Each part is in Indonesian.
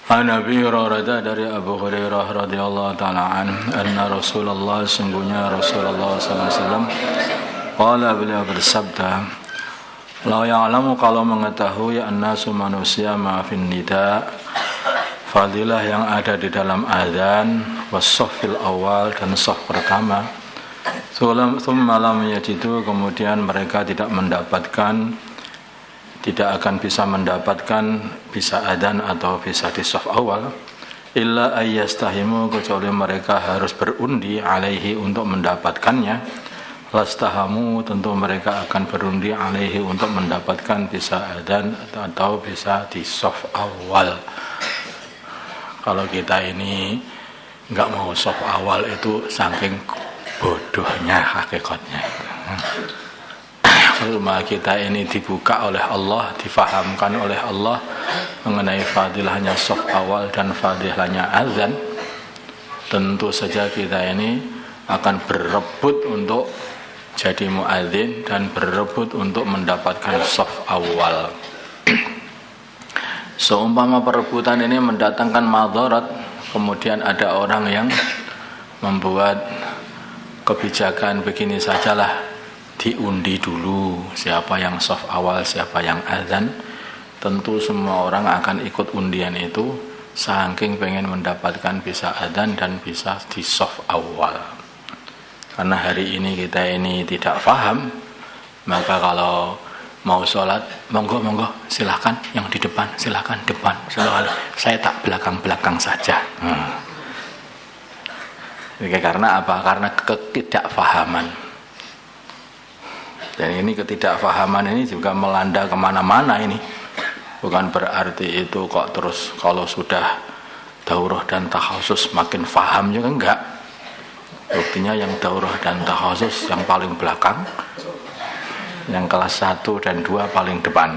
An Abi Hurairah dari Abu Hurairah radhiyallahu taala anna Rasulullah sungguhnya Rasulullah sallallahu alaihi wasallam qala beliau bersabda la ya'lamu kalau mengetahui annasu manusia ma fin nida fadilah yang ada di dalam azan was-shaffil awal dan shaf pertama thumma lam yajidu kemudian mereka tidak akan bisa mendapatkan bisa adzan atau bisa di shaf awal illa ayyastahimu kecuali mereka harus berundi alaihi untuk mendapatkannya lastahamu tentu mereka akan berundi alaihi untuk mendapatkan bisa adzan atau bisa di shaf awal. Kalau kita ini enggak mau shaf awal itu saking bodohnya hakikatnya. Rumah kita ini dibuka oleh Allah, difahamkan oleh Allah mengenai fadilahnya shaf awal dan fadilahnya azan. Tentu saja kita ini akan berebut untuk jadi muadzin dan berebut untuk mendapatkan shaf awal. Seumpama perebutan ini mendatangkan madarat, kemudian ada orang yang membuat kebijakan begini sajalah, diundi dulu siapa yang shaf awal, siapa yang azan. Tentu semua orang akan ikut undian itu saking pengen mendapatkan bisa azan dan bisa di shaf awal. Karena hari ini kita ini tidak paham, maka kalau mau sholat monggo silahkan yang di depan, silahkan depan, silahkan. Saya tak belakang saja. Karena apa? Karena ketidakfahaman. Dan ini ketidakfahaman ini juga melanda kemana-mana ini. Bukan berarti itu kok terus kalau sudah daurah dan takhasus makin faham juga enggak. Buktinya yang daurah dan takhasus yang paling belakang, yang kelas 1 dan 2 paling depan.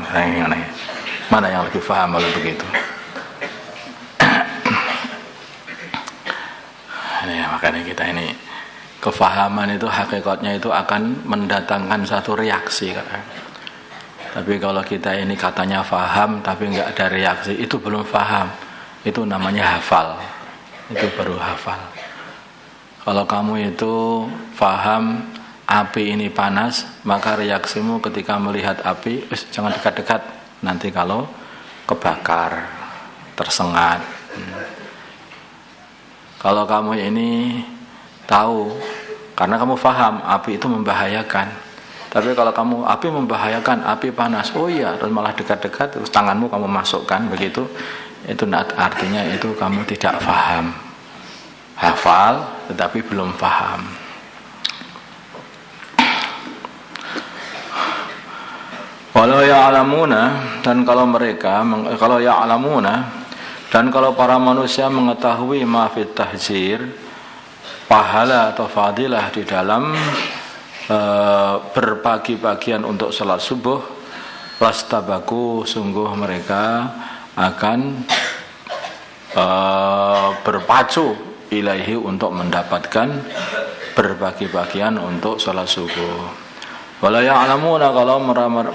Mana yang lebih faham kalau begitu? Makanya kita ini kefahaman itu hakikatnya itu akan mendatangkan satu reaksi. Tapi kalau kita ini katanya faham tapi enggak ada reaksi, itu belum faham. Itu namanya hafal. Itu baru hafal. Kalau kamu itu faham api ini panas, maka reaksimu ketika melihat api, jangan dekat-dekat. Nanti kalau kebakar, tersengat. Kalau kamu ini tahu, karena kamu faham api itu membahayakan. Tapi kalau kamu api membahayakan, api panas, oh iya, terus malah dekat-dekat, terus tanganmu kamu masukkan begitu, itu artinya itu kamu tidak faham. Hafal, tetapi belum faham. Walau ya'lamuna, dan kalau mereka, kalau ya'lamuna, dan kalau para manusia mengetahui ma fit tahzir, pahala atau fadilah di dalam berbagi-bagian untuk salat subuh, lastabaku, sungguh mereka akan berpacu ilaihi untuk mendapatkan berbagi-bagian untuk salat subuh. Wala ya'lamuna, kalau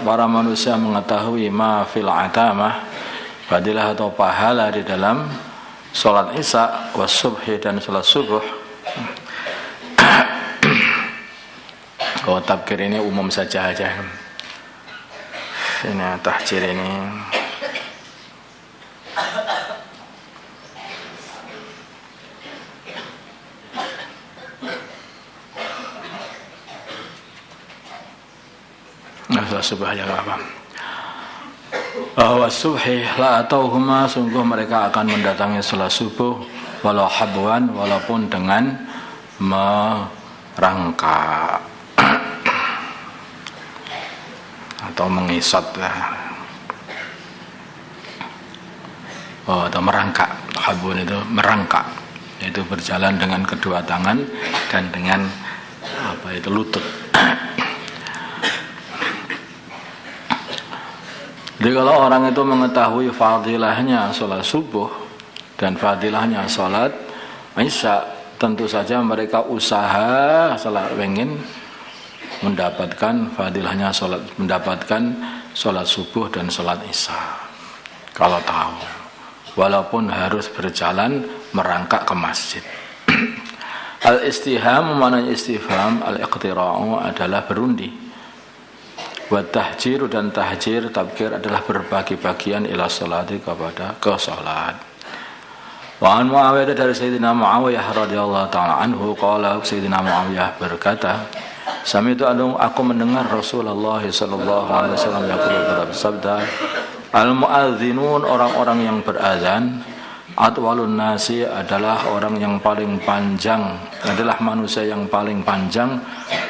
para manusia mengetahui ma fil atamah, fadilah atau pahala di dalam salat isya was subhi dan salat subuh. Tabkir ini umum saja aja. Ini tahjir ini. Subuh aja nggak apa. Bahwa subhi la atauhuma, sungguh mereka akan mendatangi salat subuh walau habwan, walaupun dengan merangkak atau mengisot atau merangkak. Habwan itu merangkak, yaitu berjalan dengan kedua tangan dan dengan lutut. Jadi kalau orang itu mengetahui fadilahnya sholat subuh dan fadilahnya sholat isya, tentu saja mereka usaha selalu ingin mendapatkan fadilahnya sholat, mendapatkan sholat subuh dan sholat isya. Kalau tahu, walaupun harus berjalan merangkak ke masjid. Al-istiham maknanya istifham, al-iqtira'u adalah berundi. Wa tahjir dan tahjir tabkir adalah berbagi bagian ila salati kepada ke salat. Wa an Muawiyah dari Sayyidina Muawiyah radhiyallahu taala anhu qala Sayyidina Muawiyah berkata, sami'tu aku mendengar Rasulullah sallallahu alaihi wasallam yaqulu bersabda, al-muadzinun orang-orang yang berazan, atwalun nasi adalah orang yang paling panjang, adalah manusia yang paling panjang,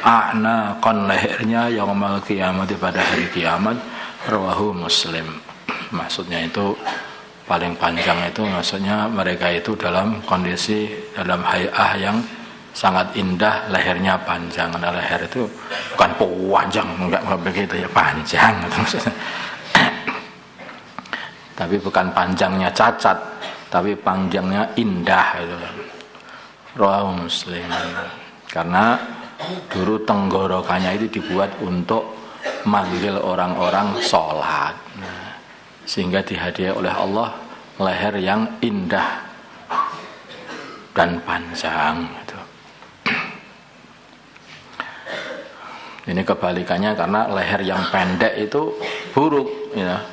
a'naqan lehernya yaumul qiyamah pada hari kiamat, rawahu Muslim. Maksudnya itu paling panjang itu maksudnya mereka itu dalam kondisi dalam hay'ah yang sangat indah, lehernya panjang. Nah, leher itu bukan panjang, enggak begitu ya, panjang maksudnya. Tapi bukan panjangnya cacat, tapi panjangnya indah itu. Rawahu Muslim. Karena dulu tenggorokannya itu dibuat untuk manggil orang-orang sholat. Sehingga dihadiah oleh Allah leher yang indah dan panjang gitu. Ini kebalikannya karena leher yang pendek itu buruk ya.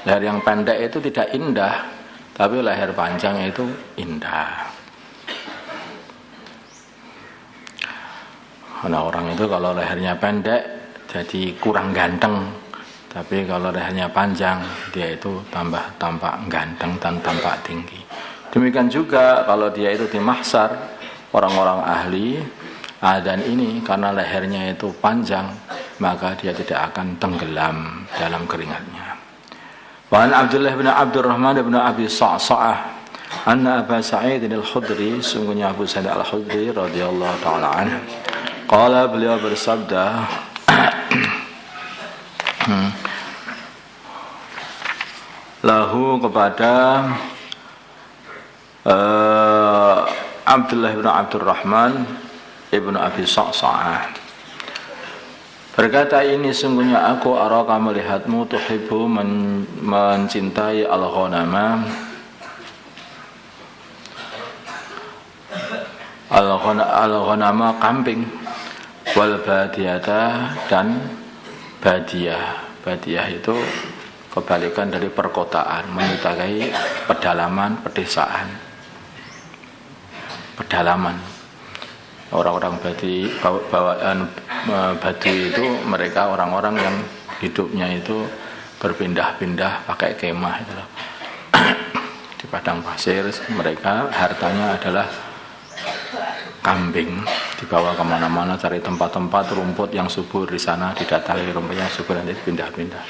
Leher yang pendek itu tidak indah, tapi leher panjang itu indah. Karena orang itu kalau lehernya pendek jadi kurang ganteng, tapi kalau lehernya panjang dia itu tampak ganteng dan tampak tinggi. Demikian juga kalau dia itu di mahsyar, orang-orang ahli adzan ini karena lehernya itu panjang, maka dia tidak akan tenggelam dalam keringatnya. Wa an Abdullah bin Abdurrahman bin Abi Sa'sa'ah anna Abu Sa'id al-Khudri, sungguhnya Abu Sa'id al-Khudri radhiyallahu taala anhu, qala, beliau bersabda, lahu kepada Abdullah bin Abdurrahman ibnu Abi Sa'sa'ah, berkata ini sungguhnya aku araka melihatmu tuhibbu mencintai al-ghanama kambing, wal badiyata dan badiah itu kebalikan dari perkotaan, menyukai pedalaman, pedesaan. Pedalaman. Orang-orang bawaan Badui itu mereka orang-orang yang hidupnya itu berpindah-pindah pakai kemah itu. Di padang pasir mereka hartanya adalah kambing, dibawa kemana-mana cari tempat-tempat rumput yang subur di sana, didatangi rumput yang subur nanti pindah-pindah.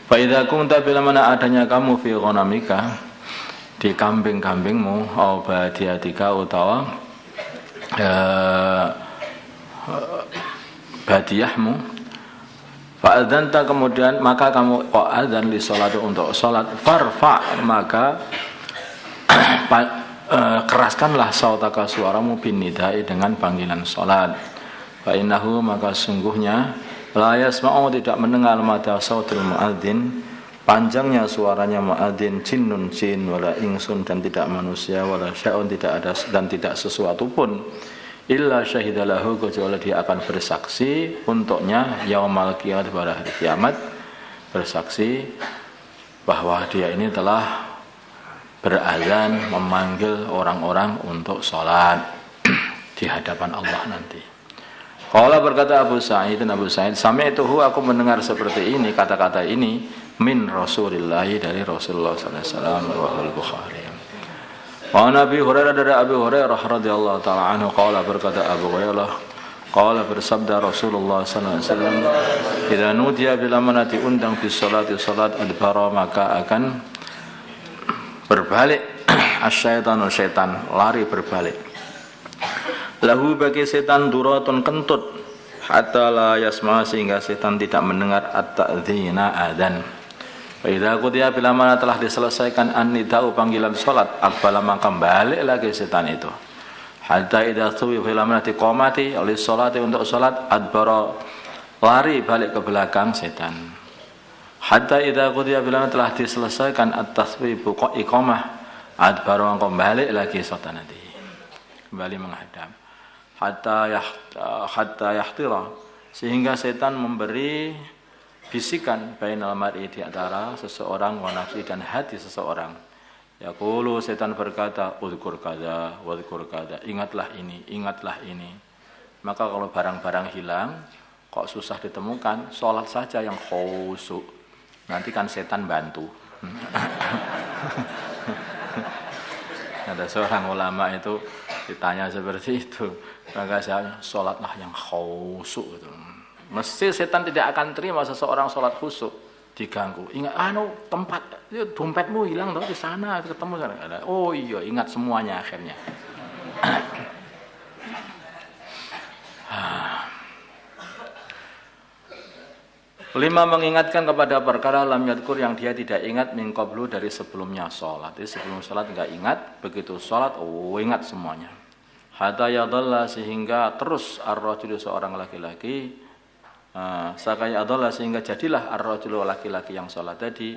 Fa idza kunta bila mana adanya kamu fi ghanamika di kambing-kambingmu, au badiatika utawa badiahmu, fa adzanta kemudian maka kamu adzan li salat untuk salat, farfa maka keraskanlah sautaka suaramu bin nidai dengan panggilan salat. Fa innahu maka sungguhnya la yasma'u tidak mendengar mata sautul muadzin panjangnya suaranya muadzin jinnun jin wala ingsun dan tidak manusia wala syai'un tidak ada dan tidak sesuatu pun illa syahidalahu kecuali dia akan bersaksi untuknya yaumal qiyamah pada hari kiamat, bersaksi bahwa dia ini telah berazan memanggil orang-orang untuk sholat di hadapan Allah nanti. Qala berkata Abu Sa'id sami'tuhu aku mendengar seperti ini kata-kata ini min Rasulillah dari Rasulullah sallallahu alaihi wasallam riwayat Bukhari. Wa Nabi Hurairah dari Abu Hurairah radhiyallahu taala anhu qala berkata Abu Hurairah qala bersabda Rasulullah sallallahu alaihi wasallam idza nudiya bila mana diundang fi sholati salat adbara maka akan berbalik asyaitanu syaitan lari berbalik. Lahu bagi setan duratun kentut hatta la yasma sehingga setan tidak mendengar at-ta'dzina adzan. Fa idza qudiya bila mana telah diselesaikan an-nida'u panggilan salat aqbala maka balik lagi setan itu. Hatta idza tuwi bila mana diqamati oleh salat untuk salat adbara lari balik ke belakang setan. Hatta idza qudiya bila mana telah diselesaikan at-taswibu iqamah Adbara mongko balik lagi setan tadi. Kembali menghadap. Hatta yahtira, sehingga setan memberi bisikan bainal mar'i di antara seseorang wa nafsi dan hati seseorang. Yaqulu, setan berkata, udhkur kada, wadhkur kada, ingatlah ini. Maka kalau barang-barang hilang, kok susah ditemukan, sholat saja yang khusyuk. Nanti kan setan bantu. Ada seorang ulama itu ditanya seperti itu, maka saya sholatlah yang khusyuk gitu. Mesti setan tidak akan terima seseorang sholat khusyuk diganggu. Ingat, tempat dompetmu hilang tuh di sana, ketemu sana. Oh iya, ingat semuanya akhirnya. Kelima, mengingatkan kepada perkara lam yadkur yang dia tidak ingat min qablu dari sebelumnya sholat. Jadi sebelum sholat enggak ingat, begitu sholat ingat semuanya. Hatta yadalla, sehingga terus ar-rajulu seorang laki-laki, sakaya adalla, sehingga jadilah ar-rajulu laki-laki yang sholat tadi,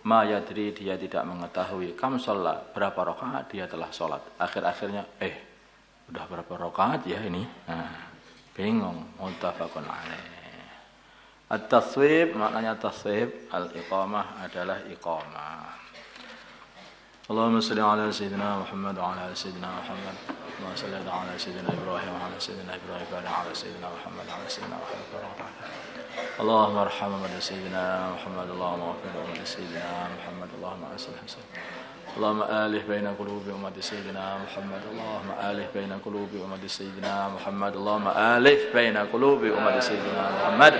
ma yadri, dia tidak mengetahui kam sholat, berapa rakaat dia telah sholat. Akhir-akhirnya udah berapa rakaat ya ini, bingung. Muttafaqun alaih. At-taswib, maknanya taswib, al-iqamah adalah iqamah. Allahumma salli ala sayyidina Muhammad wa ala sayyidina Muhammad. Allahumma salli ala sayyidina Ibrahim wa ala sayyidina Ibrahim wa ala sayyidina Muhammad wa ala sayyidina Muhammad. Allahumma arham wa sayyidina Muhammad. Allahumma wafir wa sayyidina Muhammad. Allahumma aslih hasan. اللهم آلف بين قلوب أمة سيدنا محمد. اللهم آلف بين قلوب أمة سيدنا محمد. اللهم آلف بين قلوب أمة سيدنا محمد.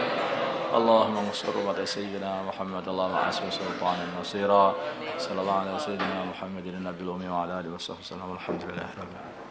اللهم انصر أمة سيدنا محمد. اللهم حسب سلطانا نصيرا. صلى الله على سيدنا محمد النبي الأمي وعلى آله وصحبه وسلم. والحمد لله رب العالمين.